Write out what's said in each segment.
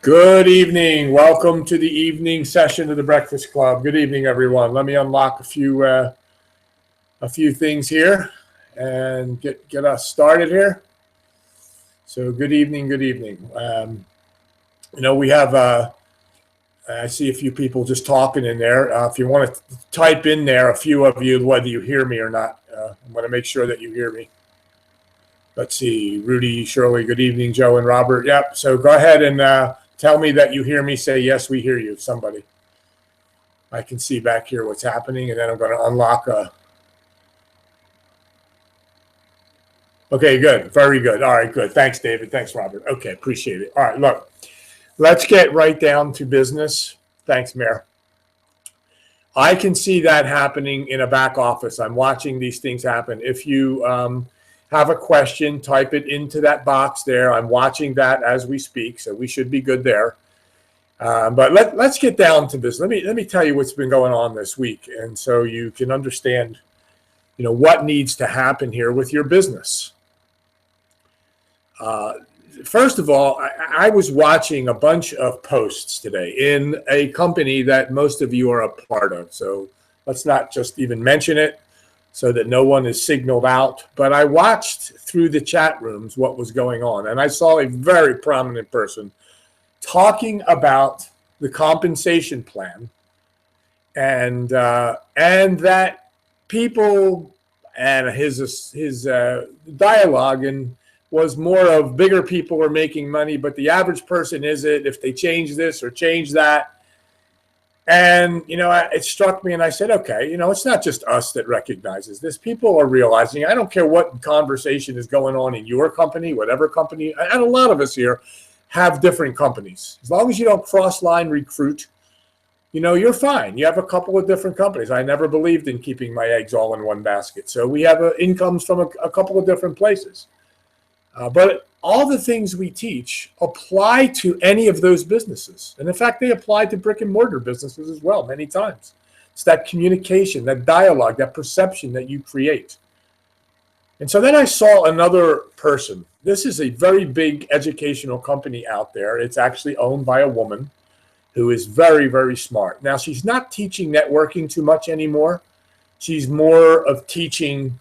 Good evening. Welcome to the evening session of the Breakfast Club. Good evening, everyone. Let me unlock a few things here and get us started here. So, good evening. Good evening. We have. I see a few people just talking in there. If you want to type in there, a few of you, whether you hear me or not, I'm going to make sure that you hear me. Let's see, Rudy, Shirley. Good evening, Joe and Robert. Yep. So go ahead and tell me that you hear me. Say, yes, we hear you. Somebody. I can see back here what's happening, and then I'm going to unlock a. Okay, good. Very good. All right, good. Thanks, David. Thanks, Robert. Okay, appreciate it. All right, look, let's get right down to business. Thanks, Mayor. I can see that happening in a back office. I'm watching these things happen. If you have a question, type it into that box there. I'm watching that as we speak, so we should be good there. But let's get down to this. Let me tell you what's been going on this week, and so you can understand, what needs to happen here with your business. First of all, I was watching a bunch of posts today in a company that most of you are a part of. So let's not just even mention it, so that no one is signaled out. But I watched through the chat rooms what was going on, and I saw a very prominent person talking about the compensation plan, and that people, and his dialogue and was more of bigger people are making money, but the average person isn't if they change this or change that. And, it struck me, and I said, okay, it's not just us that recognizes this. People are realizing, I don't care what conversation is going on in your company, whatever company, and a lot of us here have different companies. As long as you don't cross-line recruit, you're fine. You have a couple of different companies. I never believed in keeping my eggs all in one basket. So we have incomes from a couple of different places. But all the things we teach apply to any of those businesses. And in fact, they apply to brick and mortar businesses as well, many times. It's that communication, that dialogue, that perception that you create. And so then I saw another person. This is a very big educational company out there. It's actually owned by a woman who is very, very smart. Now, she's not teaching networking too much anymore. She's more of teaching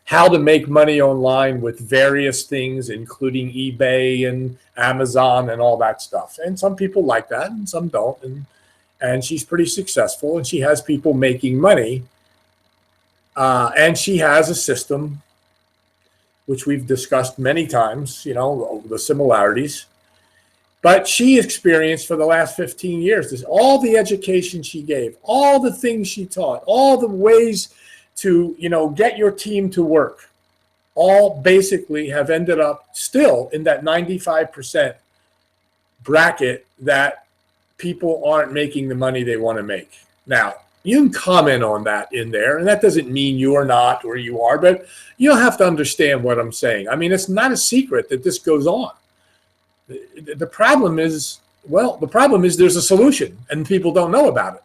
how to make money online with various things, including eBay and Amazon and all that stuff. And some people like that and some don't. And she's pretty successful, and she has people making money. And she has a system, which we've discussed many times, the similarities. But she experienced for the last 15 years, all the education she gave, all the things she taught, all the ways to, get your team to work, all basically have ended up still in that 95% bracket that people aren't making the money they want to make. Now, you can comment on that in there, and that doesn't mean you are not or you are, but you'll have to understand what I'm saying. I mean, it's not a secret that this goes on. The problem is there's a solution, and people don't know about it.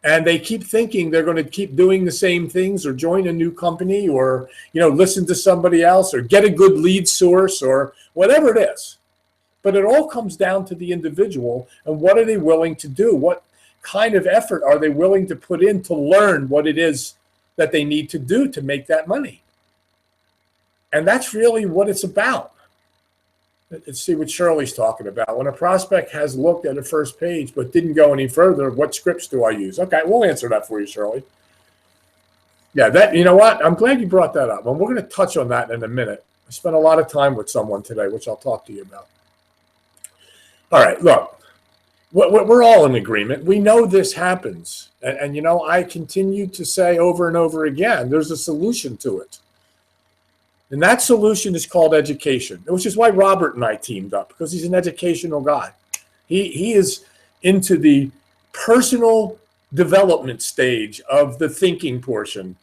And they keep thinking they're going to keep doing the same things or join a new company or, listen to somebody else or get a good lead source or whatever it is. But it all comes down to the individual and what are they willing to do? What kind of effort are they willing to put in to learn what it is that they need to do to make that money? And that's really what it's about. Let's see what Shirley's talking about. When a prospect has looked at a first page but didn't go any further, what scripts do I use? Okay, we'll answer that for you, Shirley. Yeah, you know what? I'm glad you brought that up. And we're going to touch on that in a minute. I spent a lot of time with someone today, which I'll talk to you about. All right, look, we're all in agreement. We know this happens. And I continue to say over and over again, there's a solution to it. And that solution is called education, which is why Robert and I teamed up, because he's an educational guy. He is into the personal development stage of the thinking portion.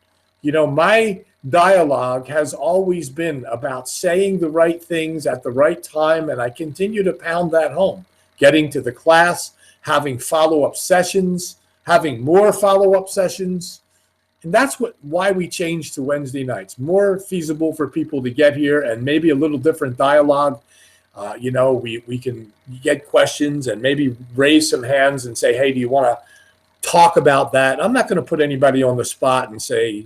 My dialogue has always been about saying the right things at the right time, and I continue to pound that home, getting to the class, having follow-up sessions, having more follow-up sessions. And that's why we changed to Wednesday nights. More feasible for people to get here and maybe a little different dialogue. We can get questions and maybe raise some hands and say, hey, do you want to talk about that? I'm not going to put anybody on the spot and say,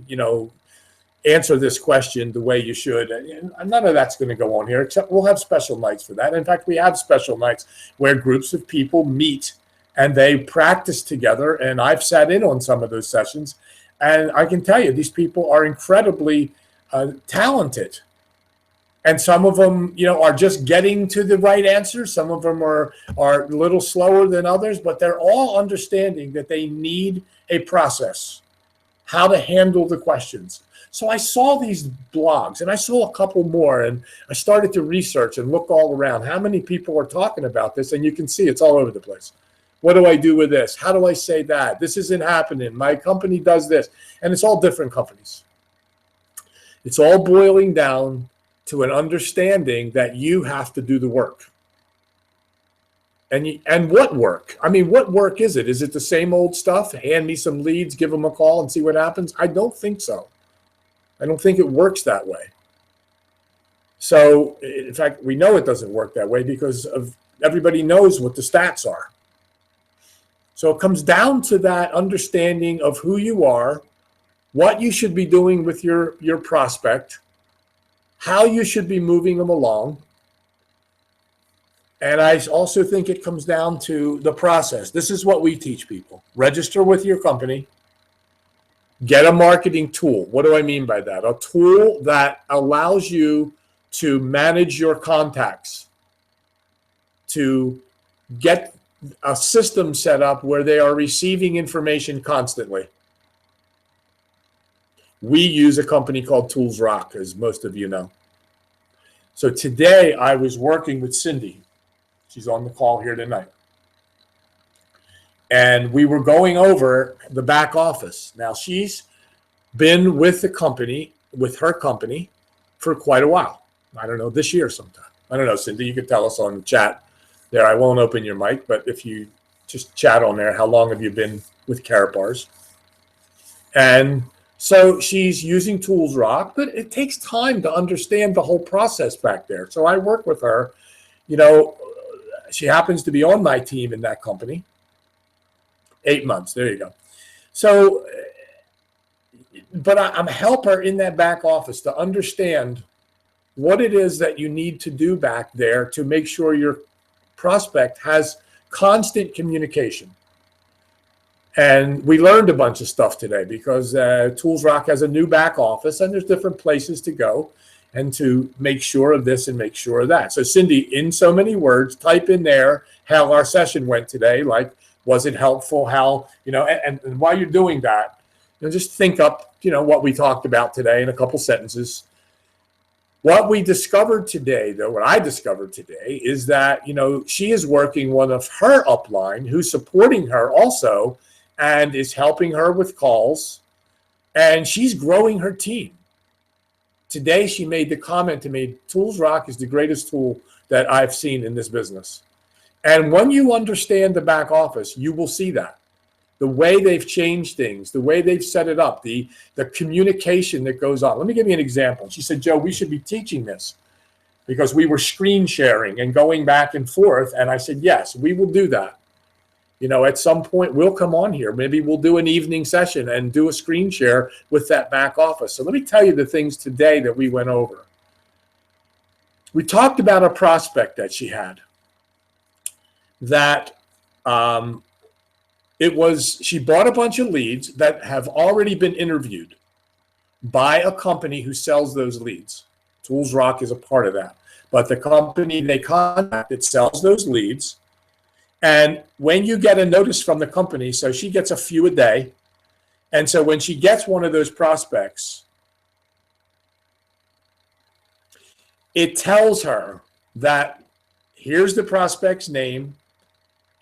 answer this question the way you should. And none of that's going to go on here, except we'll have special nights for that. In fact, we have special nights where groups of people meet and they practice together. And I've sat in on some of those sessions. And I can tell you, these people are incredibly talented. And some of them, are just getting to the right answer. Some of them are a little slower than others, but they're all understanding that they need a process, how to handle the questions. So I saw these blogs, and I saw a couple more, and I started to research and look all around. How many people are talking about this? And you can see it's all over the place. What do I do with this? How do I say that? This isn't happening. My company does this. And it's all different companies. It's all boiling down to an understanding that you have to do the work. And what work? I mean, what work is it? Is it the same old stuff? Hand me some leads, give them a call, and see what happens? I don't think so. I don't think it works that way. So, in fact, we know it doesn't work that way because everybody knows what the stats are. So it comes down to that understanding of who you are, what you should be doing with your prospect, how you should be moving them along. And I also think it comes down to the process. This is what we teach people. Register with your company. Get a marketing tool. What do I mean by that? A tool that allows you to manage your contacts, to get a system set up where they are receiving information constantly. We use a company called Tools Rock, as most of you know. So today I was working with Cindy. She's on the call here tonight. And we were going over the back office. Now, she's been with the company, with her company, for quite a while. I don't know, this year sometime. I don't know, Cindy, you could tell us on the chat there. I won't open your mic, but if you just chat on there, how long have you been with Karatbars? And so she's using Tools Rock, but it takes time to understand the whole process back there. So I work with her. She happens to be on my team in that company. 8 months. There you go. So, but I'm a helper in that back office to understand what it is that you need to do back there to make sure your prospect has constant communication. And we learned a bunch of stuff today because Tools Rock has a new back office and there's different places to go and to make sure of this and make sure of that. So Cindy, in so many words, type in there how our session went today, like, was it helpful? How, and while you're doing that, just think up, what we talked about today in a couple sentences. What we discovered today, though, what I discovered today is that, she is working one of her upline who's supporting her also and is helping her with calls, and she's growing her team. Today, she made the comment to me, Tools Rock is the greatest tool that I've seen in this business. And when you understand the back office, you will see that. The way they've changed things, the way they've set it up, the communication that goes on. Let me give you an example. She said, Joe, we should be teaching this because we were screen sharing and going back and forth. And I said, yes, we will do that. At some point we'll come on here. Maybe we'll do an evening session and do a screen share with that back office. So let me tell you the things today that we went over. We talked about a prospect that she had that she bought a bunch of leads that have already been interviewed by a company who sells those leads. Tools Rock is a part of that. But the company they contacted sells those leads. And when you get a notice from the company, so she gets a few a day. And so when she gets one of those prospects, it tells her that here's the prospect's name.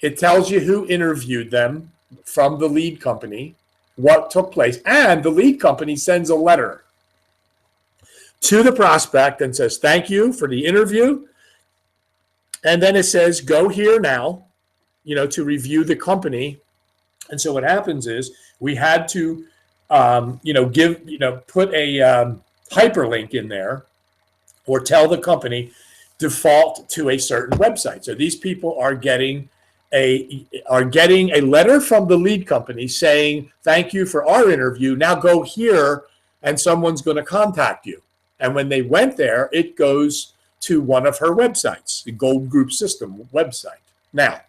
It tells you who interviewed them from the lead company, what took place, and the lead company sends a letter to the prospect and says, thank you for the interview. And then it says, go here now, to review the company. And so what happens is we had to, put a hyperlink in there or tell the company default to a certain website. So these people are getting a letter from the lead company saying, thank you for our interview. Now go here and someone's going to contact you. And when they went there, it goes to one of her websites, the Gold Group System website. Now,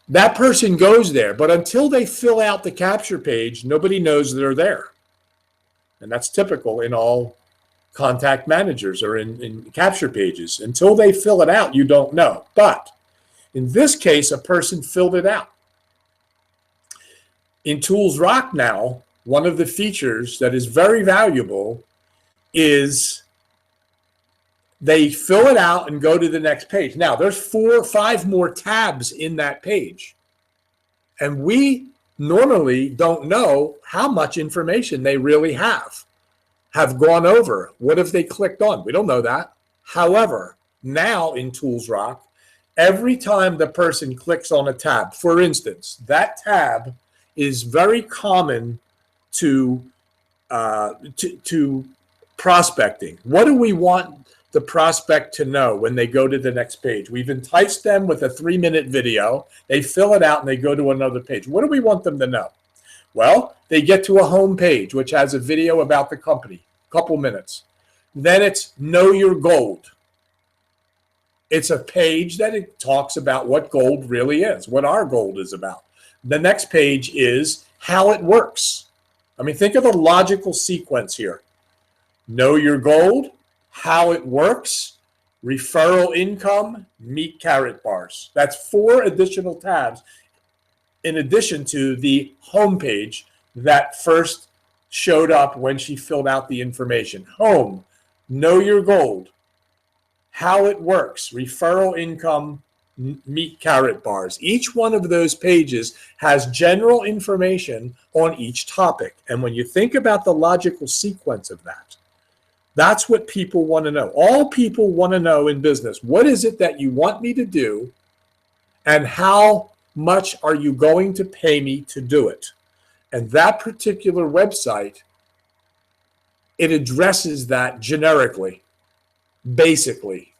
that person goes there, but until they fill out the capture page, nobody knows they're there. And that's typical in all contact managers or in capture pages. Until they fill it out, you don't know. But in this case, a person filled it out. In Tools Rock now, one of the features that is very valuable is they fill it out and go to the next page. Now, there's 4 or 5 more tabs in that page. And we normally don't know how much information they really have gone over. What have they clicked on? We don't know that. However, now in Tools Rock, every time the person clicks on a tab, for instance, that tab is very common to prospecting. What do we want the prospect to know when they go to the next page? We've enticed them with a 3-minute video. They fill it out and they go to another page. What do we want them to know? Well, they get to a home page, which has a video about the company, a couple minutes. Then it's Know Your Gold. It's a page that it talks about what gold really is, what our gold is about. The next page is how it works. I mean, think of the logical sequence here. Know Your Gold, how it works, referral income, meet carrot bars. That's 4 additional tabs in addition to the home page that first showed up when she filled out the information. Home, Know Your Gold, how it works, referral income, meet carrot bars. Each one of those pages has general information on each topic. And when you think about the logical sequence of that, that's what people want to know. All people want to know in business, what is it that you want me to do and how much are you going to pay me to do it? And that particular website, it addresses that generically, basically.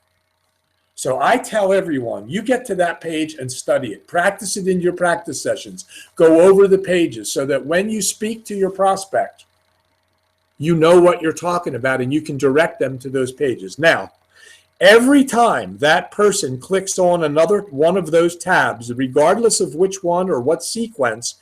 So I tell everyone, you get to that page and study it. Practice it in your practice sessions. Go over the pages so that when you speak to your prospect, you know what you're talking about and you can direct them to those pages. Now, every time that person clicks on another one of those tabs, regardless of which one or what sequence,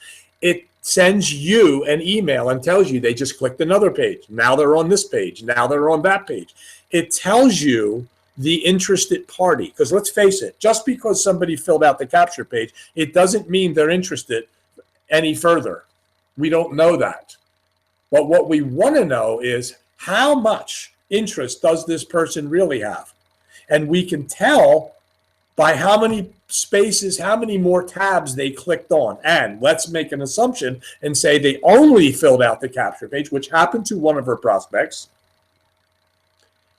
it sends you an email and tells you they just clicked another page. Now they're on this page. Now they're on that page. It tells you the interested party. Because let's face it, just because somebody filled out the capture page, it doesn't mean they're interested any further. We don't know that. But what we want to know is how much interest does this person really have? And we can tell by how many spaces, how many more tabs they clicked on. And let's make an assumption and say they only filled out the capture page, which happened to one of her prospects.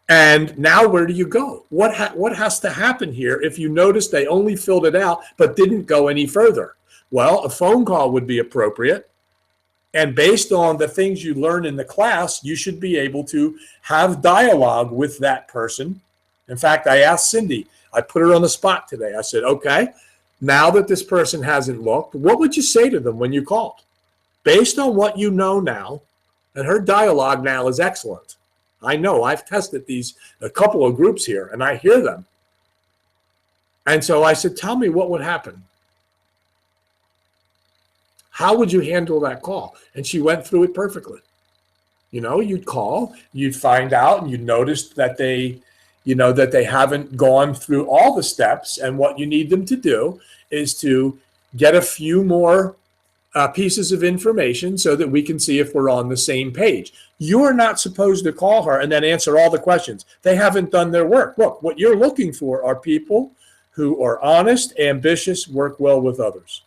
And now where do you go? What has to happen here if you notice they only filled it out but didn't go any further? Well, a phone call would be appropriate. And based on the things you learn in the class, you should be able to have dialogue with that person. In fact, I asked Cindy, I put her on the spot today. I said, okay, now that this person hasn't looked, what would you say to them when you called? Based on what you know now, and her dialogue now is excellent. I know, I've tested a couple of groups here, and I hear them. And so I said, tell me what would happen. How would you handle that call? And she went through it perfectly. You know, you'd call, you'd find out, and you'd notice that they haven't gone through all the steps. And what you need them to do is to get a few more pieces of information so that we can see if we're on the same page. You're not supposed to call her and then answer all the questions. They haven't done their work. Look, what you're looking for are people who are honest, ambitious, work well with others.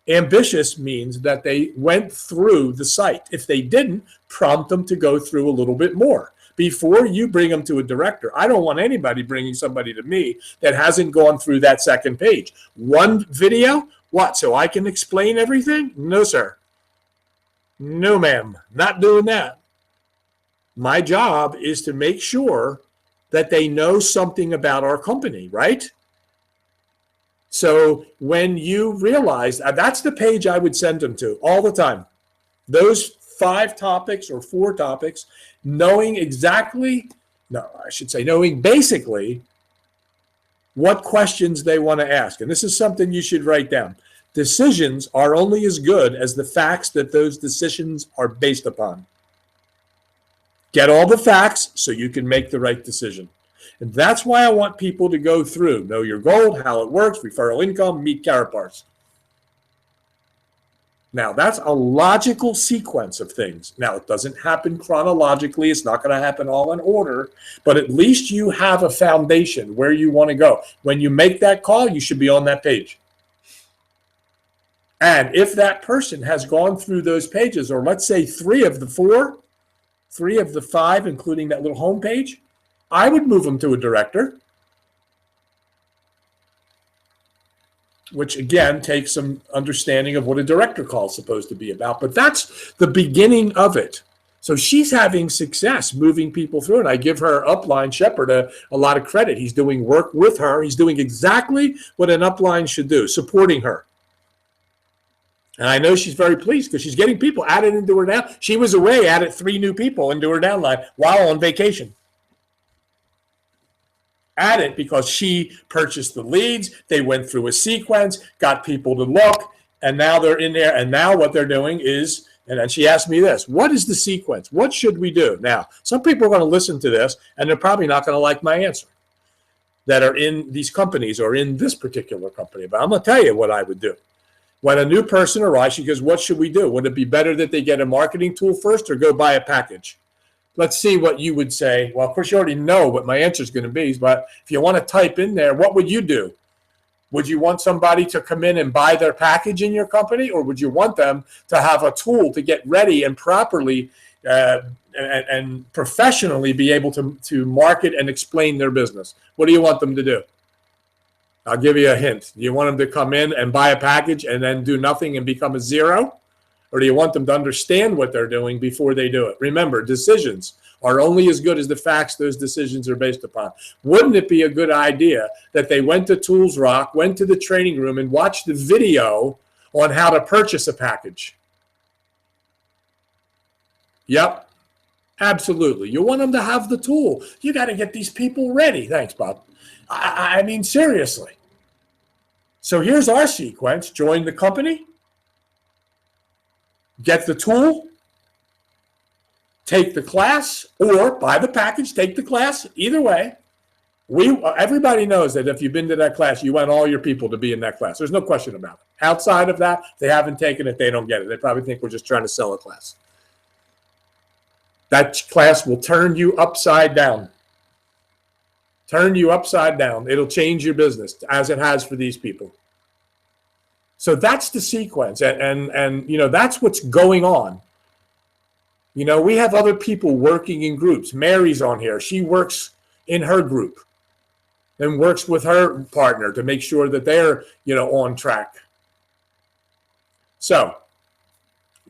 Ambitious means that they went through the site. If they didn't, prompt them to go through a little bit more before you bring them to a director. I don't want anybody bringing somebody to me that hasn't gone through that second page. One video? What? So I can explain everything? No, sir. No, ma'am. Not doing that. My job is to make sure that they know something about our company, right? So when you realize that's the page I would send them to all the time. Those 5 topics or 4 topics, knowing basically what questions they want to ask. And this is something you should write down. Decisions are only as good as the facts that those decisions are based upon. Get all the facts so you can make the right decision. And that's why I want people to go through Know Your Gold, how it works, referral income, meet Karapars. Now, that's a logical sequence of things. Now, it doesn't happen chronologically. It's not going to happen all in order, but at least you have a foundation where you want to go. When you make that call, you should be on that page. And if that person has gone through those pages, or let's say 3 of the 4, 3 of the 5, including that little home page, I would move them to a director, which again takes some understanding of what a director call is supposed to be about. But that's the beginning of it. So she's having success moving people through, and I give her upline Shepherd a lot of credit. He's doing work with her. He's doing exactly what an upline should do, supporting her. And I know she's very pleased because she's getting people added into her now. She was away, added 3 new people into her downline while on vacation. Added because she purchased the leads. They went through a sequence, got people to look, and now they're in there. And now what they're doing is, and then she asked me this, what is the sequence? What should we do? Now, some people are going to listen to this, and they're probably not going to like my answer that are in these companies or in this particular company. But I'm going to tell you what I would do. When a new person arrives, she goes, what should we do? Would it be better that they get a marketing tool first or go buy a package? Let's see what you would say. Well, of course, you already know what my answer is going to be, but if you want to type in there, what would you do? Would you want somebody to come in and buy their package in your company, or would you want them to have a tool to get ready and properly and professionally be able to market and explain their business? What do you want them to do? I'll give you a hint. Do you want them to come in and buy a package and then do nothing and become a zero? Or do you want them to understand what they're doing before they do it? Remember, decisions are only as good as the facts those decisions are based upon. Wouldn't it be a good idea that they went to Tools Rock, went to the training room, and watched the video on how to purchase a package? Yep, absolutely. You want them to have the tool. You got to get these people ready. Thanks, Bob. I mean, seriously. So here's our sequence. Join the company. Get the tool, take the class, or buy the package, take the class. Either way, everybody knows that if you've been to that class, you want all your people to be in that class. There's no question about it. Outside of that, if they haven't taken it, they don't get it. They probably think we're just trying to sell a class. That class will turn you upside down. Turn you upside down. It'll change your business, as it has for these people. So that's the sequence, and you know, that's what's going on. You know, we have other people working in groups. Mary's on here. She works in her group and works with her partner to make sure that they're, you know, on track. So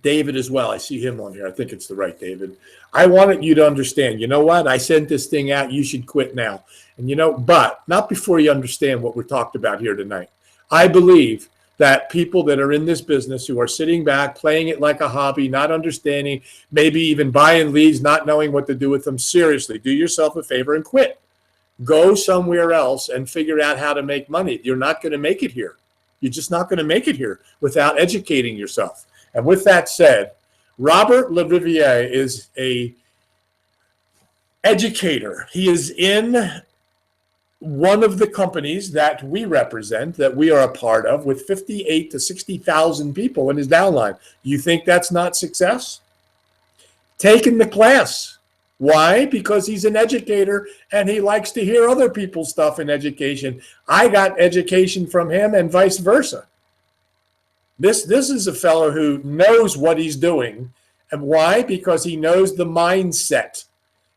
David as well. I see him on here. I think it's the right David. I wanted you to understand, you know what? I sent this thing out. You should quit now. And, you know, but not before you understand what we're talked about here tonight. I believe that people that are in this business who are sitting back, playing it like a hobby, not understanding, maybe even buying leads, not knowing what to do with them, seriously, do yourself a favor and quit. Go somewhere else and figure out how to make money. You're not going to make it here. You're just not going to make it here without educating yourself. And with that said, Robert Lariviere is a educator. He is in one of the companies that we represent, that we are a part of, with 58 to 60,000 people in his downline. You think that's not success? Taking the class. Why? Because he's an educator and he likes to hear other people's stuff in education. I got education from him and vice versa. This is a fellow who knows what he's doing. And why? Because he knows the mindset.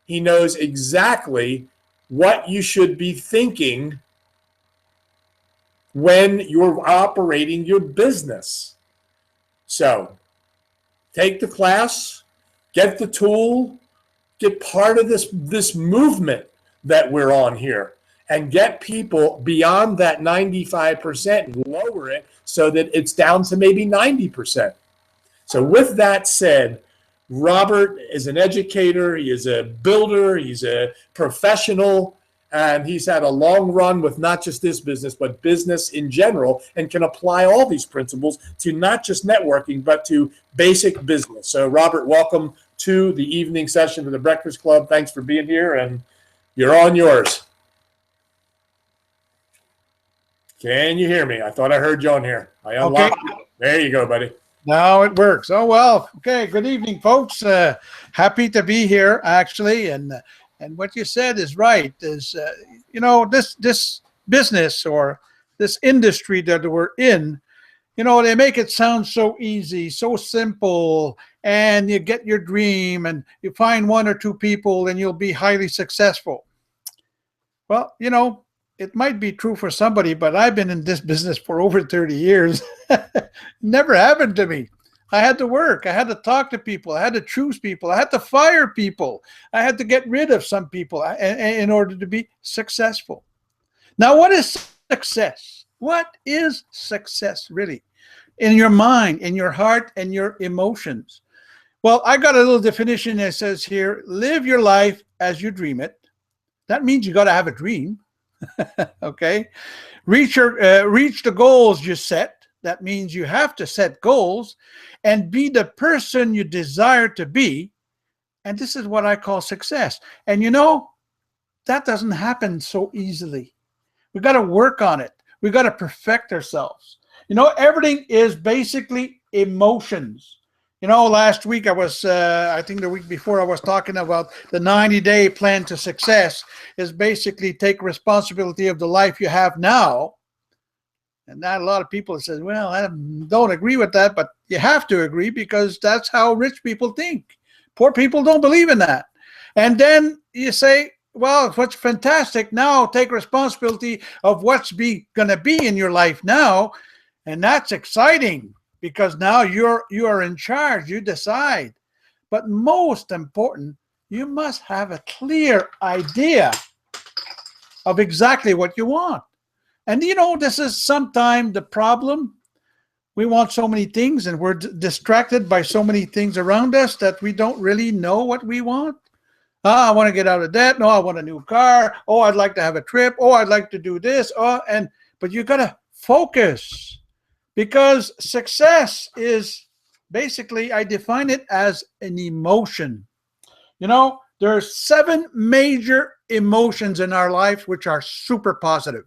He knows exactly what you should be thinking when you're operating your business. So take the class, get the tool, get part of this movement that we're on here and get people beyond that 95% and lower it so that it's down to maybe 90%. So with that said, Robert is an educator, he is a builder, he's a professional, and he's had a long run with not just this business, but business in general, and can apply all these principles to not just networking, but to basic business. So Robert, welcome to the evening session of the Breakfast Club. Thanks for being here, and you're on yours. Can you hear me? I thought I heard you on here. I unlocked it. There you go, buddy. Now it works. Oh, well. Okay. Good evening, folks. Happy to be here, actually. And what you said is right. Is this business or this industry that we're in, they make it sound so easy, so simple, and you get your dream, and you find one or two people, and you'll be highly successful. Well, it might be true for somebody, but I've been in this business for over 30 years. Never happened to me. I had to work. I had to talk to people. I had to choose people. I had to fire people. I had to get rid of some people in order to be successful. Now, what is success? What is success really? In your mind, in your heart, and your emotions. Well, I got a little definition that says here, live your life as you dream it. That means you got to have a dream. Okay, reach the goals you set. That means you have to set goals and be the person you desire to be. And this is what I call success. And that doesn't happen so easily. We got to work on it. We got to perfect ourselves. Everything is basically emotions. Last week I think the week before I was talking about the 90-day plan to success is basically take responsibility of the life you have now. And not a lot of people say, well, I don't agree with that, but you have to agree because that's how rich people think. Poor people don't believe in that. And then you say, well, what's fantastic now, take responsibility of what's going to be in your life now. And that's exciting. Because now you are in charge, you decide. But most important, you must have a clear idea of exactly what you want. And this is sometimes the problem. We want so many things and we're distracted by so many things around us that we don't really know what we want. I want to get out of debt. No, I want a new car. Oh, I'd like to have a trip. Oh, I'd like to do this. But you got to focus. Because success is basically, I define it as an emotion. There are 7 major emotions in our life which are super positive.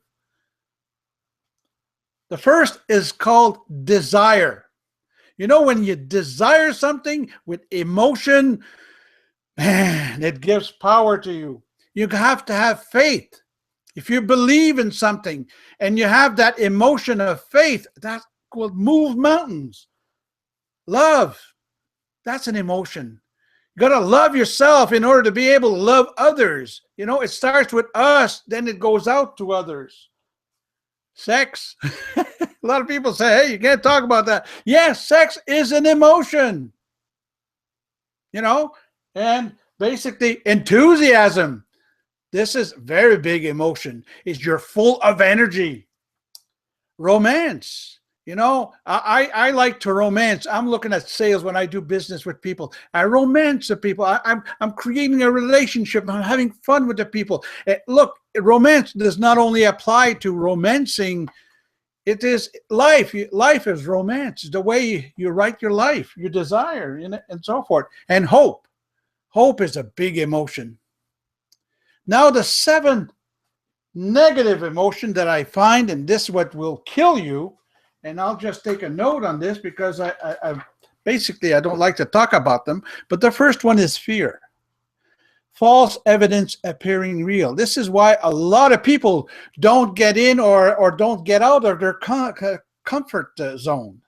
The first is called desire. When you desire something with emotion, man, it gives power to you. You have to have faith. If you believe in something and you have that emotion of faith, that will move mountains. Love, that's an emotion. You got to love yourself in order to be able to love others. It starts with us, then it goes out to others. Sex. A lot of people say, hey, you can't talk about that. Yes, sex is an emotion. And basically enthusiasm. This is very big emotion. You're full of energy. Romance. I like to romance. I'm looking at sales when I do business with people. I romance the people. I'm creating a relationship. I'm having fun with the people. Look, romance does not only apply to romancing. It is life. Life is romance. The way you write your life, your desire, and so forth. And hope. Hope is a big emotion. Now the 7th negative emotion that I find, and this is what will kill you. And I'll just take a note on this because I don't like to talk about them. But the first one is fear. False evidence appearing real. This is why a lot of people don't get in or don't get out of their comfort zone.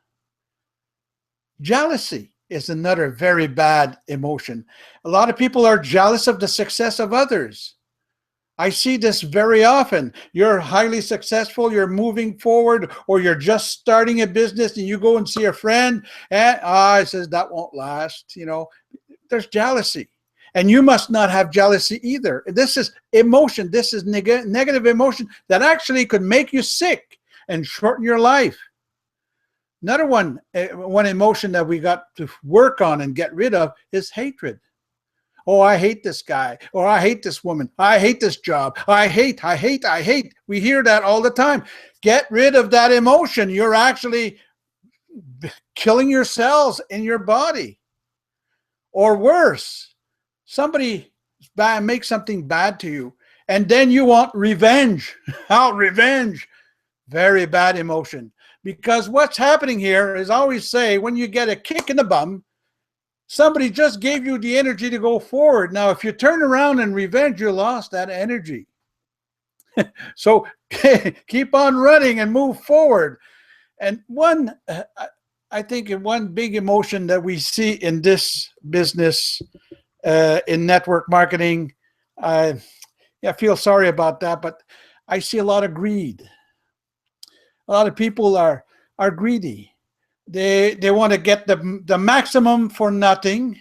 Jealousy is another very bad emotion. A lot of people are jealous of the success of others. I see this very often. You're highly successful, you're moving forward, or you're just starting a business and you go and see a friend and it says that won't last. There's jealousy. And you must not have jealousy either. This is emotion. This is negative emotion that actually could make you sick and shorten your life. Another one emotion that we got to work on and get rid of is hatred. Oh, I hate this guy, or I hate this woman. I hate this job. I hate. We hear that all the time. Get rid of that emotion. You're actually killing your cells in your body. Or worse, somebody makes something bad to you, and then you want revenge. Revenge. Very bad emotion. Because what's happening here is, I always say, when you get a kick in the bum, somebody just gave you the energy to go forward. Now, if you turn around and revenge, you lost that energy. So keep on running and move forward. And I think one big emotion that we see in this business, in network marketing, I feel sorry about that, but I see a lot of greed. A lot of people are greedy. They want to get the maximum for nothing.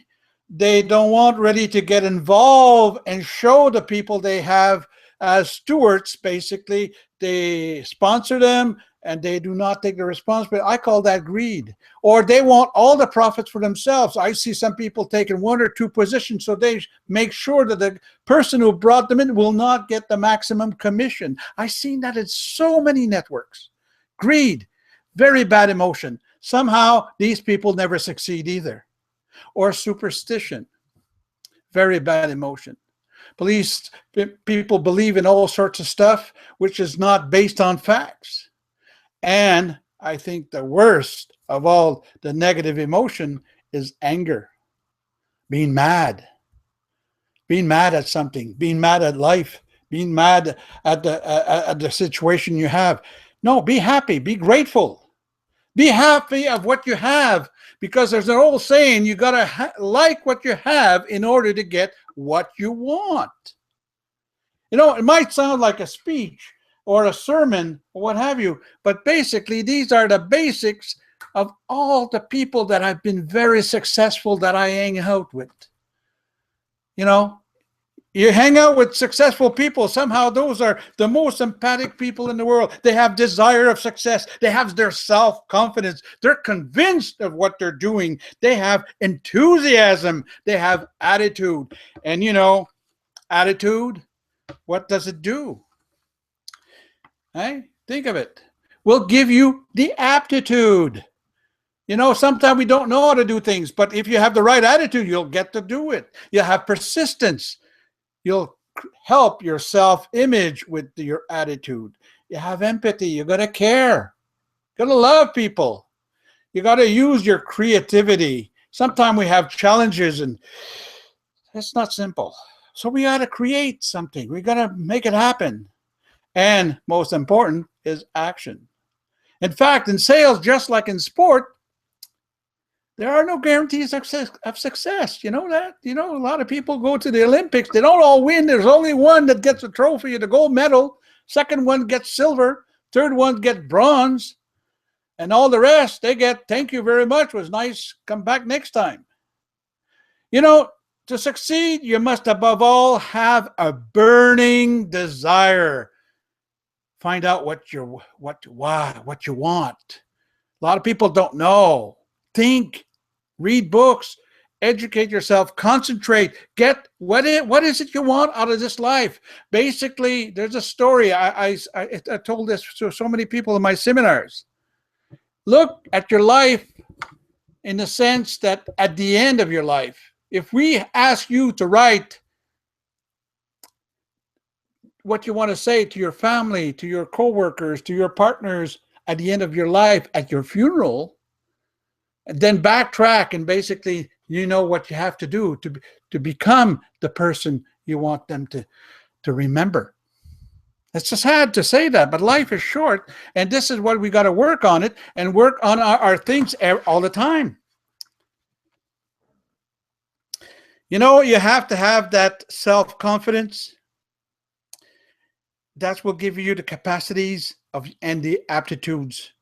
They don't want really to get involved and show the people they have as stewards. Basically, they sponsor them and they do not take the responsibility. I call that greed. Or they want all the profits for themselves. I see some people taking 1 or 2 positions, so they make sure that the person who brought them in will not get the maximum commission. I've seen that in so many networks. Greed, very bad emotion. Somehow these people never succeed either. Or superstition, very bad emotion. People believe in all sorts of stuff which is not based on facts. And I think the worst of all the negative emotion is anger. Being mad at something, being mad at life, being mad at the situation you have. No, be happy, be grateful. Be happy of what you have, because there's an old saying, you got to like what you have in order to get what you want. You know, it might sound like a speech or a sermon or what have you, but basically these are the basics of all the people that have been very successful that I hang out with. You know, you hang out with successful people, somehow those are the most empathic people in the world. They have desire of success. They have their self-confidence. They're convinced of what they're doing. They have enthusiasm. They have attitude. And you know, attitude, what does it do? Hey, think of it. We'll give you the aptitude. You know, sometimes we don't know how to do things, but if you have the right attitude, you'll get to do it. You have persistence. You'll help your self-image with your attitude. You have empathy. You got to care. You got to love people. You got to use your creativity. Sometimes we have challenges and it's not simple. So we got to create something. We got to make it happen. And most important is action. In fact, in sales, just like in sport, there are no guarantees of success. You know that? You know, a lot of people go to the Olympics. They don't all win. There's only one that gets a trophy, the gold medal. Second one gets silver. Third one gets bronze. And all the rest, they get, thank you very much. It was nice. Come back next time. You know, to succeed, you must above all have a burning desire. Find out what you want. A lot of people don't know. Think, read books, educate yourself, concentrate, get what is it you want out of this life. Basically, there's a story. I told this to so many people in my seminars. Look at your life in the sense that at the end of your life, if we ask you to write what you want to say to your family, to your coworkers, to your partners at the end of your life, at your funeral, and then backtrack and basically you know what you have to do to become the person you want them to remember. It's just sad to say that, but life is short, and this is what we got to work on it and work on our things all the time. You know, you have to have that self-confidence. That will give you the capacities and the aptitudes.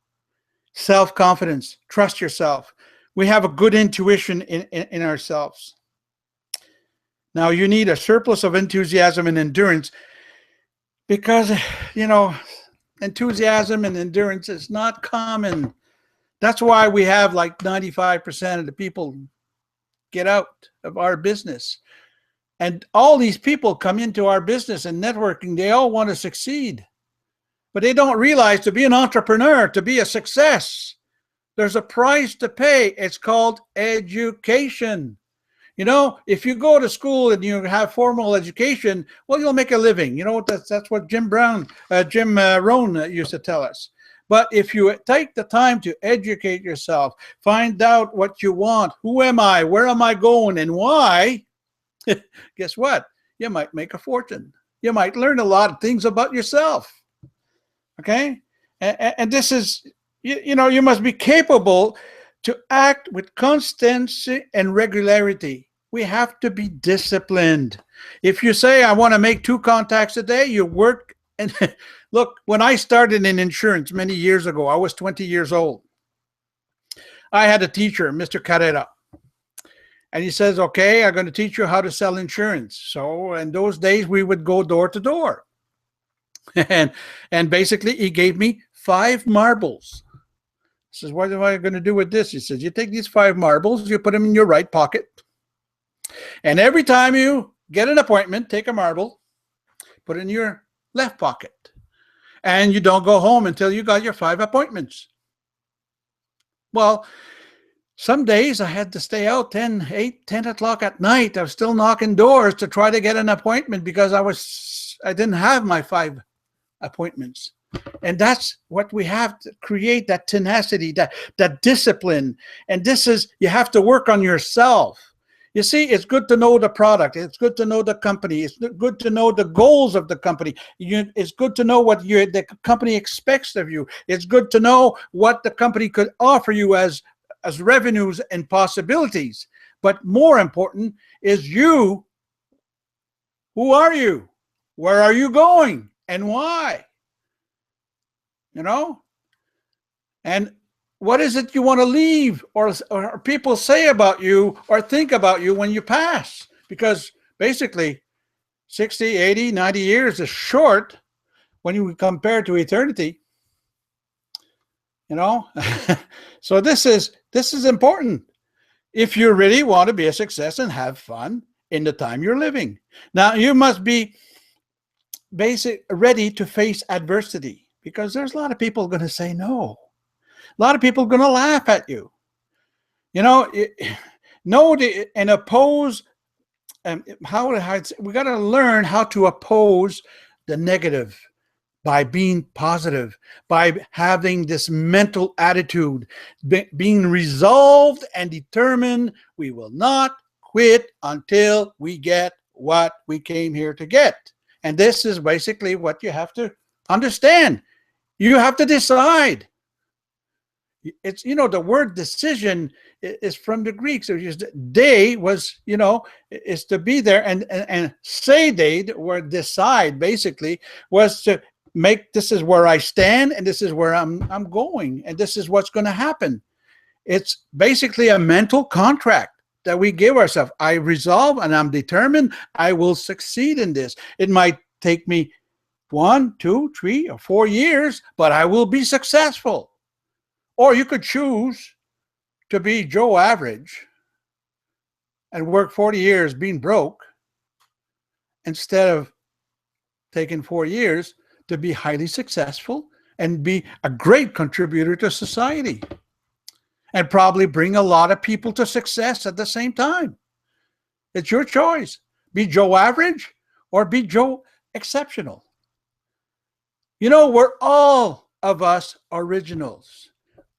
Self-confidence, trust yourself. We have a good intuition in ourselves. Now, you need a surplus of enthusiasm and endurance because, enthusiasm and endurance is not common. That's why we have like 95% of the people get out of our business. And all these people come into our business and networking, they all want to succeed. But they don't realize to be an entrepreneur, to be a success, there's a price to pay. It's called education. If you go to school and you have formal education, well, you'll make a living. That's what Jim Rohn used to tell us. But if you take the time to educate yourself, find out what you want, who am I, where am I going, and why, guess what? You might make a fortune. You might learn a lot of things about yourself. Okay? And this is, you must be capable to act with constancy and regularity. We have to be disciplined. If you say, I want to make 2 contacts a day, you work. And look, when I started in insurance many years ago, I was 20 years old. I had a teacher, Mr. Carrera. And he says, okay, I'm going to teach you how to sell insurance. So in those days, we would go door to door. And basically, he gave me 5 marbles. He says, what am I going to do with this? He says, you take these 5 marbles, you put them in your right pocket. And every time you get an appointment, take a marble, put it in your left pocket. And you don't go home until you got your 5 appointments. Well, some days I had to stay out 10 o'clock at night. I was still knocking doors to try to get an appointment because I didn't have my 5 appointments. And that's what we have to create, that tenacity, that discipline. And this is, you have to work on yourself. You see, it's good to know the product. It's good to know the company. It's good to know the goals of the company. It's good to know what the company expects of you. It's good to know what the company could offer you as revenues and possibilities. But more important is you. Who are you? Where are you going? And why? And what is it you want to leave or people say about you or think about you when you pass? Because basically 60, 80, 90 years is short when you compare to eternity. So this is important if you really want to be a success and have fun in the time you're living. Now, you must be ready to face adversity, because there's a lot of people going to say no. A lot of people are going to laugh at you. And oppose. We got to learn how to oppose the negative by being positive, by having this mental attitude, being resolved and determined. We will not quit until we get what we came here to get. And this is basically what you have to understand. You have to decide. It's, the word decision is from the Greeks. So day was, is to be there, and say day, the word decide basically was to make, this is where I stand and this is where I'm going and this is what's going to happen. It's basically a mental contract that we give ourselves. I resolve and I'm determined I will succeed in this. It might take me 1, 2, 3, or 4 years, but I will be successful. Or you could choose to be Joe Average and work 40 years being broke instead of taking 4 years to be highly successful and be a great contributor to society and probably bring a lot of people to success at the same time. It's your choice. Be Joe Average or be Joe Exceptional. We're all of us originals.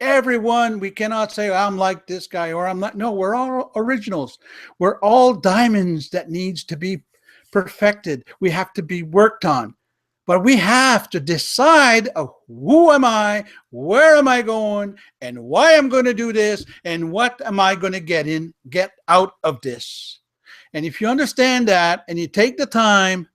Everyone, we cannot say, I'm like this guy or I'm not. No, we're all originals. We're all diamonds that needs to be perfected. We have to be worked on. But we have to decide who am I, where am I going, and why I'm going to do this, and what am I going to get out of this. And if you understand that and you take the time,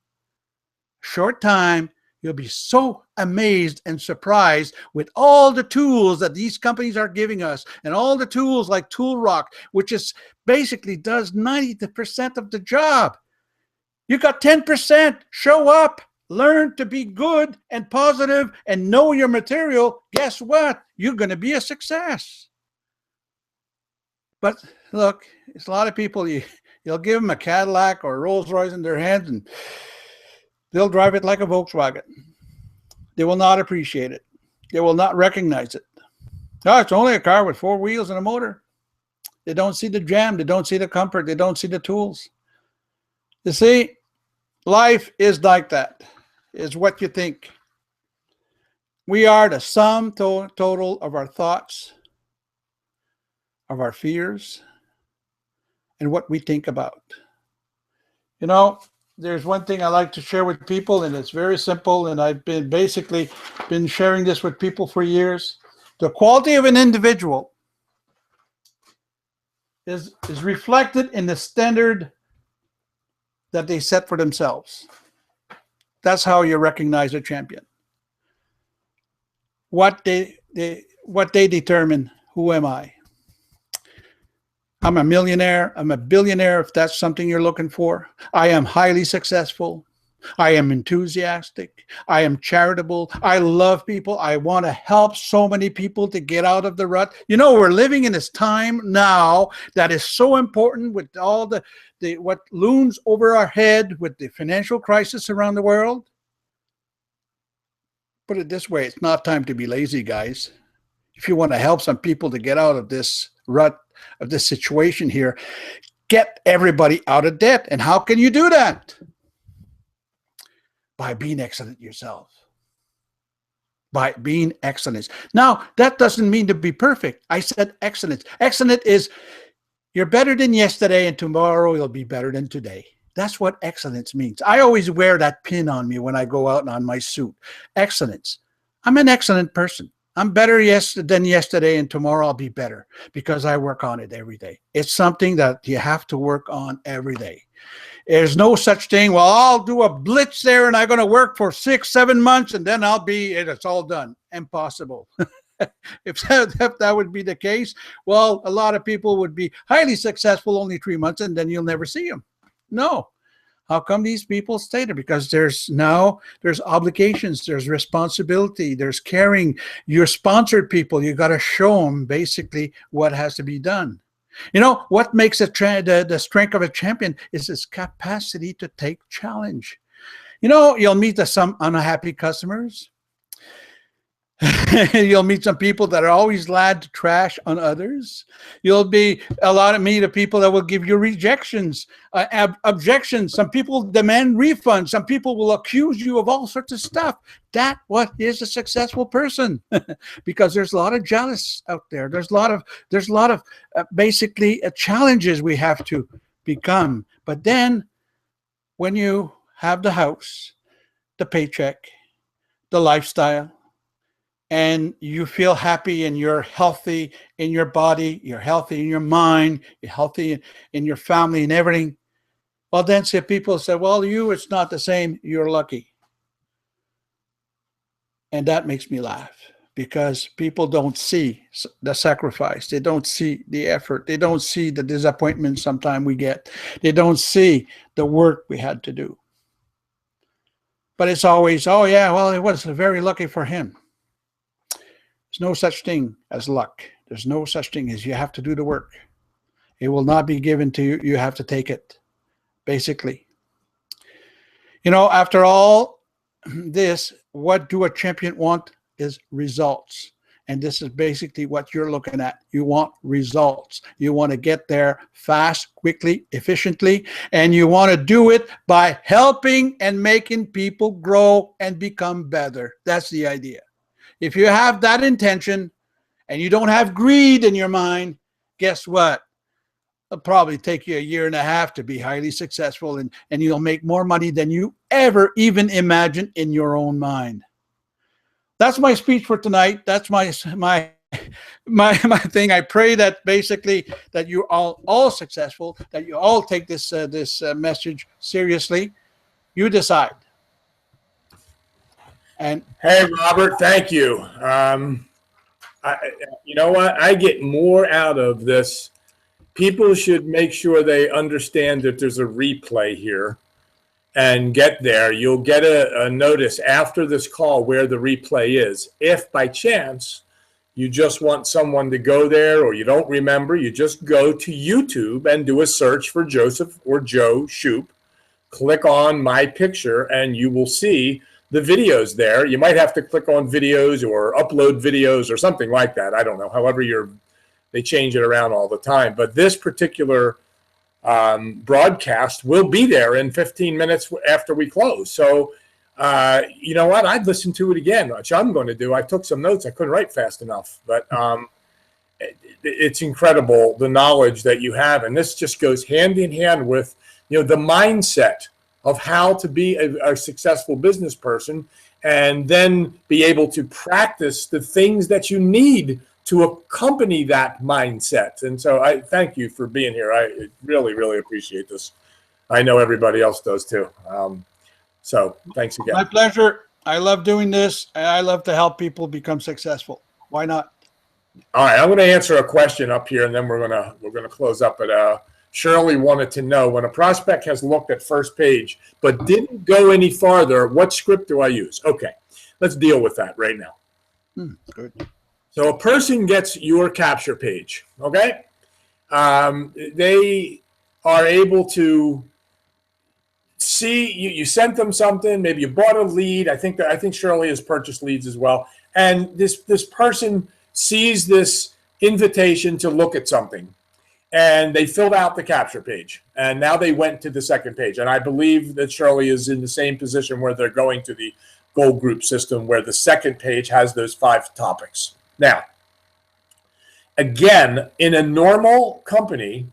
short time, you'll be so amazed and surprised with all the tools that these companies are giving us, and all the tools like Tool Rock, which is basically does 90% of the job. You got 10%. Show up. Learn to be good and positive and know your material. Guess what? You're going to be a success. But look, it's a lot of people, you'll give them a Cadillac or a Rolls Royce in their hands and they'll drive it like a Volkswagen. They will not appreciate it. They will not recognize it. Oh, it's only a car with 4 wheels and a motor. They don't see the jam. They don't see the comfort. They don't see the tools. You see, life is like that. It's what you think. We are the sum total of our thoughts, of our fears, and what we think about. You know, there's one thing I like to share with people, and it's very simple, and I've been sharing this with people for years. The quality of an individual is reflected in the standard that they set for themselves. That's how you recognize a champion. What they determine, who am I? I'm a millionaire. I'm a billionaire, if that's something you're looking for. I am highly successful. I am enthusiastic. I am charitable. I love people. I want to help so many people to get out of the rut. You know, we're living in this time now that is so important with all the what looms over our head with the financial crisis around the world. Put it this way, it's not time to be lazy, guys. If you want to help some people to get out of this rut, of this situation here, get everybody out of debt. And how can you do that? By being excellent yourself. By being excellent. Now, that doesn't mean to be perfect. I said excellence. Excellent is you're better than yesterday and tomorrow you'll be better than today. That's what excellence means. I always wear that pin on me when I go out on my suit. Excellence. I'm an excellent person. I'm better than yesterday, and tomorrow I'll be better because I work on it every day. It's something that you have to work on every day. There's no such thing, well, I'll do a blitz there and I'm going to work for 6-7 months and then it's all done. Impossible. If that would be the case, well, a lot of people would be highly successful only 3 months and then you'll never see them. No. How come these people stay there? Because there's obligations, there's responsibility, there's caring. You're sponsored people. You got to show them basically what has to be done. You know, what makes the strength of a champion is his capacity to take challenge. You know, you'll meet some unhappy customers. You'll meet some people that are always glad to trash on others. You'll meet of people that will give you rejections, objections. Some people demand refunds. Some people will accuse you of all sorts of stuff. That's what is a successful person, because there's a lot of jealous out there. There's a lot of basically challenges we have to become. But then, when you have the house, the paycheck, the lifestyle, and you feel happy and you're healthy in your body, you're healthy in your mind, you're healthy in your family and everything, well, then people say, well, it's not the same, you're lucky. And that makes me laugh, because people don't see the sacrifice. They don't see the effort. They don't see the disappointment sometimes we get. They don't see the work we had to do. But it's always, oh yeah, well, it was very lucky for him. There's no such thing as luck. There's no such thing as you have to do the work. It will not be given to you. You have to take it, basically. You know, after all this, what do a champion want is results. And this is basically what you're looking at. You want results. You want to get there fast, quickly, efficiently, and you want to do it by helping and making people grow and become better. That's the idea. If you have that intention and you don't have greed in your mind, guess what? It'll probably take you 1.5 years to be highly successful, and you'll make more money than you ever even imagined in your own mind. That's my speech for tonight. That's my thing. I pray that basically that you're all successful, that you all take this message seriously. You decide. And hey, Robert, thank you. You know what? I get more out of this. People should make sure they understand that there's a replay here. and get there, you'll get a notice after this call where the replay is. If by chance you just want someone to go there or you don't remember, you just go to YouTube and do a search for Joseph or Joe Shoup. Click on my picture and you will see the videos there. You might have to click on videos or upload videos or something like that. I don't know. However, they change it around all the time. But this particular broadcast will be there in 15 minutes after we close. So, you know what? I'd listen to it again, which I'm going to do. I took some notes. I couldn't write fast enough. But it's incredible, the knowledge that you have. And this just goes hand in hand with, the mindset of how to be a successful business person and then be able to practice the things that you need to accompany that mindset. And so I thank you for being here. I really, really appreciate this. I know everybody else does too. So thanks again. My pleasure. I love doing this. And I love to help people become successful. Why not? All right, I'm going to answer a question up here, and then we're going to close up. But Shirley wanted to know, when a prospect has looked at first page but didn't go any farther, what script do I use? Okay, let's deal with that right now. Good. So a person gets your capture page, okay? They are able to see you sent them something, maybe you bought a lead. I think Shirley has purchased leads as well. And this person sees this invitation to look at something, and they filled out the capture page, and now they went to the second page. And I believe that Shirley is in the same position where they're going to the goal group system, where the second page has those 5 topics. Now, again, in a normal company,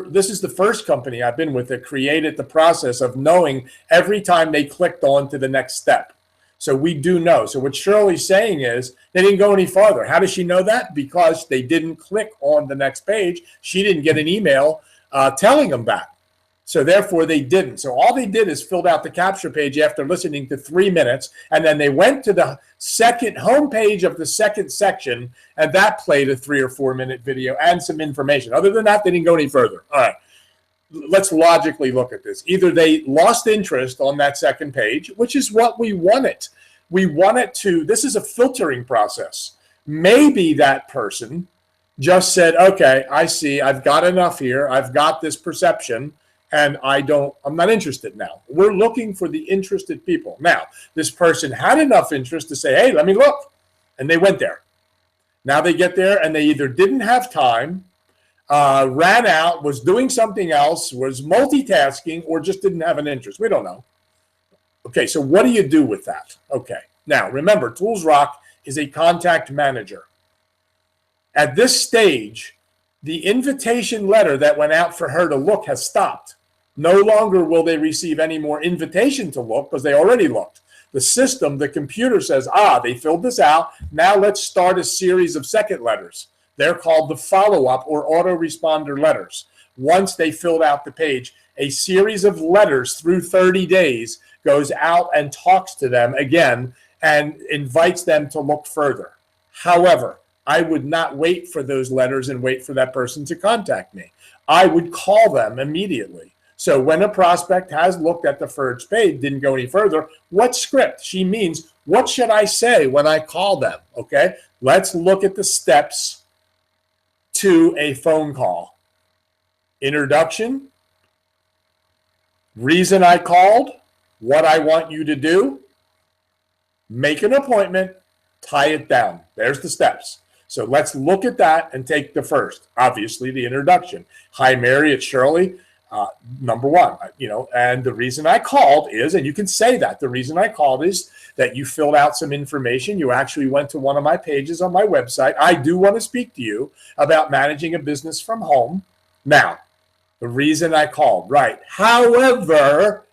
this is the first company I've been with that created the process of knowing every time they clicked on to the next step. So we do know. So what Shirley's saying is they didn't go any farther. How does she know that? Because they didn't click on the next page. She didn't get an email telling them that. So therefore they didn't. So all they did is filled out the capture page after listening to 3 minutes, and then they went to the second homepage of the second section, and that played a 3 or 4 minute video and some information. Other than that, they didn't go any further. All right. Let's logically look at this. Either they lost interest on that second page, which is what we wanted. We wanted to, this is a filtering process. Maybe that person just said, okay, I see, I've got enough here. I've got this perception, and I'm not interested now. We're looking for the interested people. Now, this person had enough interest to say, hey, let me look. And they went there. Now they get there and they either didn't have time, ran out, was doing something else, was multitasking, or just didn't have an interest. We don't know. Okay, so what do you do with that? Okay, now remember, Tools Rock is a contact manager. At this stage, the invitation letter that went out for her to look has stopped. No longer will they receive any more invitation to look because they already looked. The system, the computer says, they filled this out. Now let's start a series of second letters. They're called the follow-up or autoresponder letters. Once they filled out the page, a series of letters through 30 days goes out and talks to them again and invites them to look further. However, I would not wait for those letters and wait for that person to contact me. I would call them immediately. So when a prospect has looked at the first page, didn't go any further, what script? She means, what should I say when I call them? Okay, let's look at the steps to a phone call. Introduction, reason I called, what I want you to do, make an appointment, tie it down. There's the steps. So let's look at that and take the first. Obviously, the introduction. Hi, Mary, it's Shirley. Number one, and the reason I called is, and you can say that, the reason I called is that you filled out some information. You actually went to one of my pages on my website. I do want to speak to you about managing a business from home. Now, the reason I called, right. However,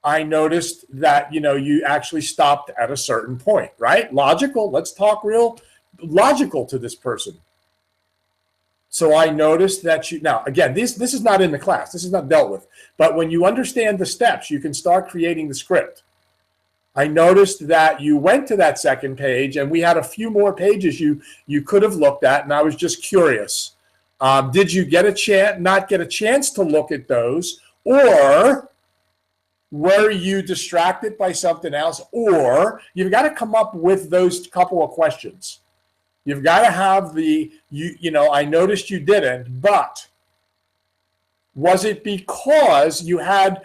I noticed that, you actually stopped at a certain point, right? Logical. Let's talk real logical to this person. So I noticed that now again, this is not in the class. This is not dealt with. But when you understand the steps, you can start creating the script. I noticed that you went to that second page and we had a few more pages you could have looked at. And I was just curious. Did you not get a chance to look at those? Or Were you distracted by something else? Or you've got to come up with those couple of questions. You've got to have I noticed you didn't, but was it because you had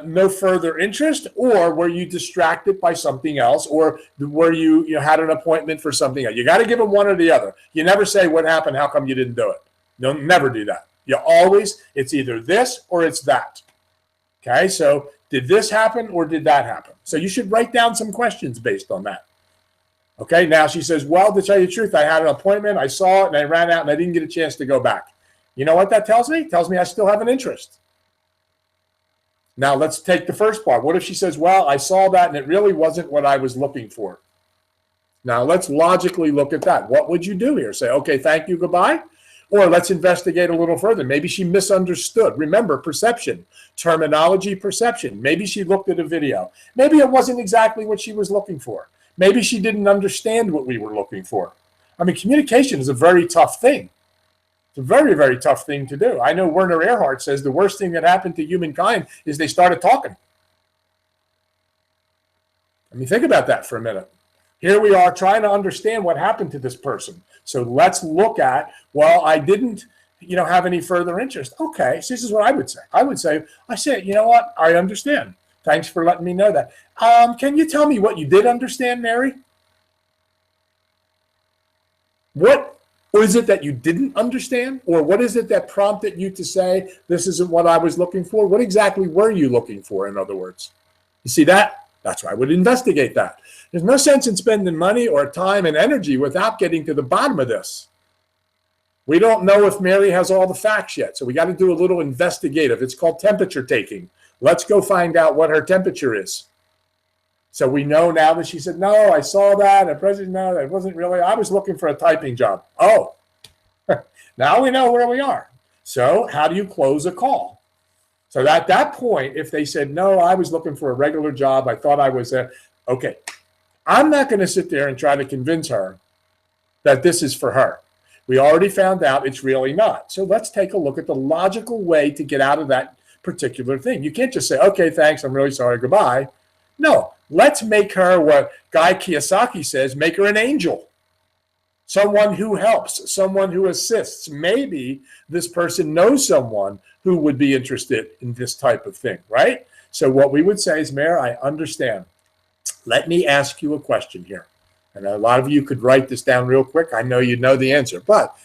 no further interest, or were you distracted by something else, or were you had an appointment for something else? You got to give them one or the other. You never say what happened, how come you didn't do it. You'll never do that. You always, it's either this or it's that. Okay, so did this happen or did that happen? So you should write down some questions based on that. Okay, now she says, well, to tell you the truth, I had an appointment, I saw it, and I ran out, and I didn't get a chance to go back. You know what that tells me? It tells me I still have an interest. Now, let's take the first part. What if she says, well, I saw that, and it really wasn't what I was looking for? Now, let's logically look at that. What would you do here? Say, okay, thank you, goodbye? Or let's investigate a little further. Maybe she misunderstood. Remember, perception, terminology, perception. Maybe she looked at a video. Maybe it wasn't exactly what she was looking for. Maybe she didn't understand what we were looking for. I mean, communication is a very tough thing. It's a very, very tough thing to do. I know Werner Erhard says the worst thing that happened to humankind is they started talking. I mean, think about that for a minute. Here we are trying to understand what happened to this person. So let's look at, well, I didn't, have any further interest. Okay, so this is what I would say. I say, you know what? I understand. Thanks for letting me know that. Can you tell me what you did understand, Mary? What is it that you didn't understand? Or what is it that prompted you to say, this isn't what I was looking for? What exactly were you looking for, in other words? You see that? That's why I would investigate that. There's no sense in spending money or time and energy without getting to the bottom of this. We don't know if Mary has all the facts yet, so we got to do a little investigative. It's called temperature taking. Let's go find out what her temperature is. So we know now that she said, no, I saw that. And President, no, that wasn't really, I was looking for a typing job. Oh, now we know where we are. So how do you close a call? So at that point, if they said, no, I was looking for a regular job, I thought I was okay, I'm not going to sit there and try to convince her that this is for her. We already found out it's really not. So let's take a look at the logical way to get out of that particular thing. You can't just say, okay, thanks, I'm really sorry, goodbye. No, let's make her what Guy Kiyosaki says, make her an angel. Someone who helps, someone who assists. Maybe this person knows someone who would be interested in this type of thing, right? So what we would say is, Mayor, I understand. Let me ask you a question here. And a lot of you could write this down real quick. I know you know the answer, but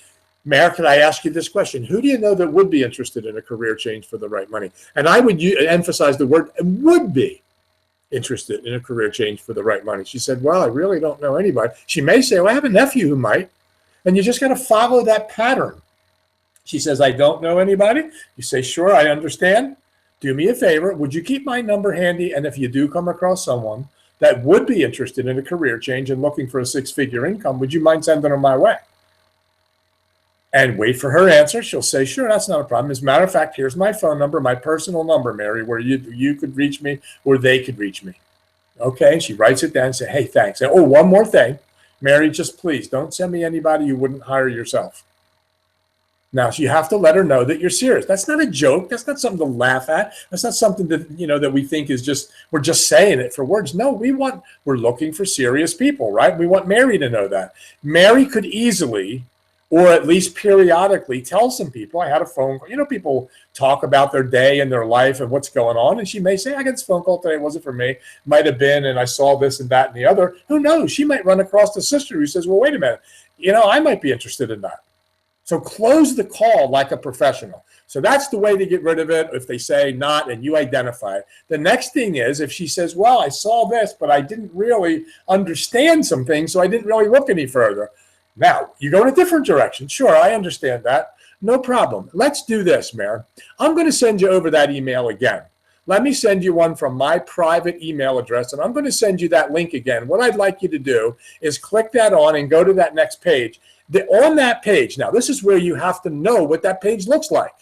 Mayor, could I ask you this question? Who do you know that would be interested in a career change for the right money? And I would emphasize the word would be interested in a career change for the right money. She said, well, I really don't know anybody. She may say, well, I have a nephew who might. And you just got to follow that pattern. She says, I don't know anybody. You say, sure, I understand. Do me a favor. Would you keep my number handy? And if you do come across someone that would be interested in a career change and looking for a six-figure income, would you mind sending them my way? And wait for her answer. She'll say, sure, that's not a problem. As a matter of fact, here's my phone number, my personal number, Mary, where you could reach me or they could reach me. Okay, and she writes it down and say, hey, thanks. And, oh, one more thing. Mary, just please don't send me anybody you wouldn't hire yourself. Now, so you have to let her know that you're serious. That's not a joke. That's not something to laugh at. That's not something that, that we think is just, we're just saying it for words. No, we're looking for serious people, right? We want Mary to know that. Mary could easily, or at least periodically, tell some people, I had a phone call. People talk about their day and their life and what's going on. And she may say, I got this phone call today. It wasn't for me. Might have been, and I saw this and that and the other. Who knows? She might run across a sister who says, well, wait a minute. I might be interested in that. So close the call like a professional. So that's the way to get rid of it. If they say not and you identify it. The next thing is if she says, well, I saw this, but I didn't really understand some things, so I didn't really look any further. Now, you go in a different direction. Sure, I understand that. No problem. Let's do this, Mayor. I'm going to send you over that email again. Let me send you one from my private email address, and I'm going to send you that link again. What I'd like you to do is click that on and go to that next page. On that page, now this is where you have to know what that page looks like.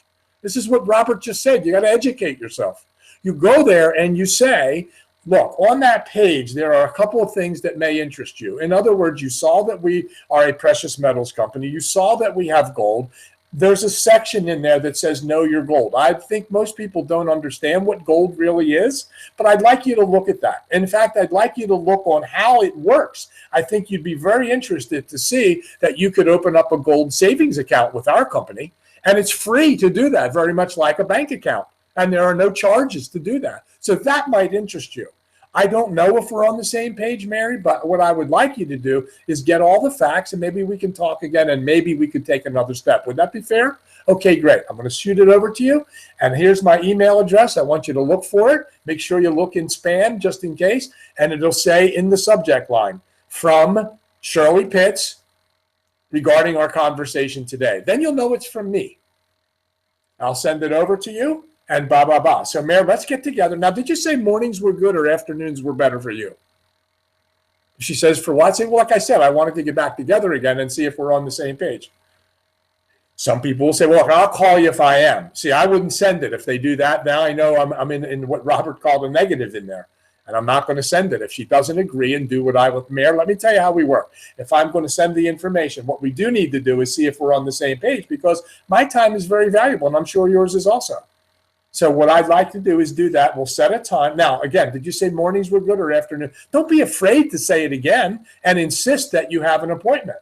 This is what Robert just said. You got to educate yourself. You go there and you say, look, on that page, there are a couple of things that may interest you. In other words, you saw that we are a precious metals company. You saw that we have gold. there's a section in there that says know your gold. I think most people don't understand what gold really is, but I'd like you to look at that. In fact, I'd like you to look on how it works. I think you'd be very interested to see that you could open up a gold savings account with our company, and it's free to do that, very much like a bank account, and there are no charges to do that. So that might interest you. I don't know if we're on the same page, Mary, but what I would like you to do is get all the facts, and maybe we can talk again, and maybe we could take another step. Would that be fair? Okay, great. I'm going to shoot it over to you, and here's my email address. I want you to look for it. Make sure you look in spam just in case, and it'll say in the subject line, from Shirley Pitts regarding our conversation today. Then you'll know it's from me. I'll send it over to you. And blah, blah, blah. So, Mary, let's get together. Now, did you say mornings were good or afternoons were better for you? She says, for what? I say, well, like I said, I wanted to get back together again and see if we're on the same page. Some people will say, well, look, I'll call you if I am. See, I wouldn't send it if they do that. Now I know I'm in what Robert called a negative in there. And I'm not going to send it if she doesn't agree and do what I want. Mayor, let me tell you how we work. If I'm going to send the information, what we do need to do is see if we're on the same page, because my time is very valuable, and I'm sure yours is also. So what I'd like to do is do that. We'll set a time. Now, again, did you say mornings were good or afternoon? Don't be afraid to say it again and insist that you have an appointment.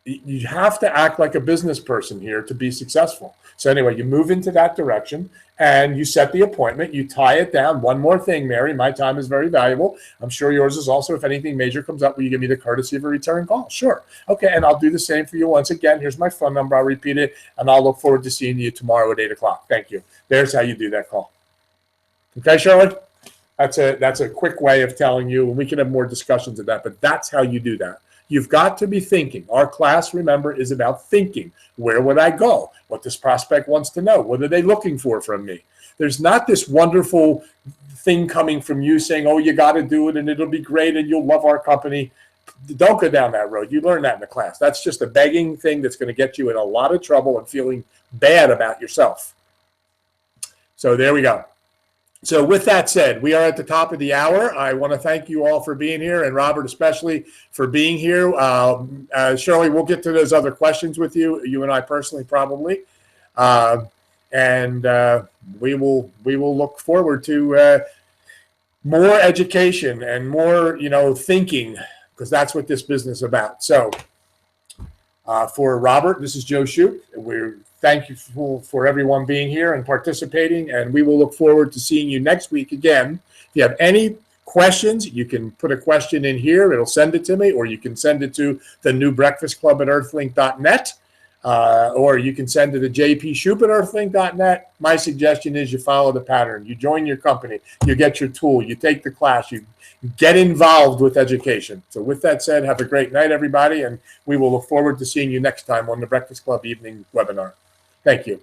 You have to act like a business person here to be successful. So anyway, you move into that direction and you set the appointment. You tie it down. One more thing, Mary, my time is very valuable. I'm sure yours is also. If anything major comes up, will you give me the courtesy of a return call? Sure. Okay, and I'll do the same for you once again. Here's my phone number. I'll repeat it, and I'll look forward to seeing you tomorrow at 8 o'clock. Thank you. There's how you do that call. Okay, Shirley? That's a quick way of telling you, and we can have more discussions of that, but that's how you do that. You've got to be thinking. Our class, remember, is about thinking. Where would I go? What this prospect wants to know. What are they looking for from me? There's not this wonderful thing coming from you saying, oh, you got to do it and it'll be great and you'll love our company. Don't go down that road. You learn that in the class. That's just a begging thing that's going to get you in a lot of trouble and feeling bad about yourself. So there we go. So with that said, we are at the top of the hour. I want to thank you all for being here, and Robert especially for being here. Shirley, we'll get to those other questions with you, you and I personally probably. And we will look forward to more education and more, thinking, because that's what this business is about. So for Robert, this is Joe Shoup. We're thank you for everyone being here and participating, and we will look forward to seeing you next week again. If you have any questions, you can put a question in here. It'll send it to me, or you can send it to the New Breakfast Club at earthlink.net, or you can send it to jpshoup at earthlink.net. My suggestion is you follow the pattern. You join your company, you get your tool, you take the class, you get involved with education. So with that said, have a great night, everybody, and we will look forward to seeing you next time on the Breakfast Club Evening Webinar. Thank you.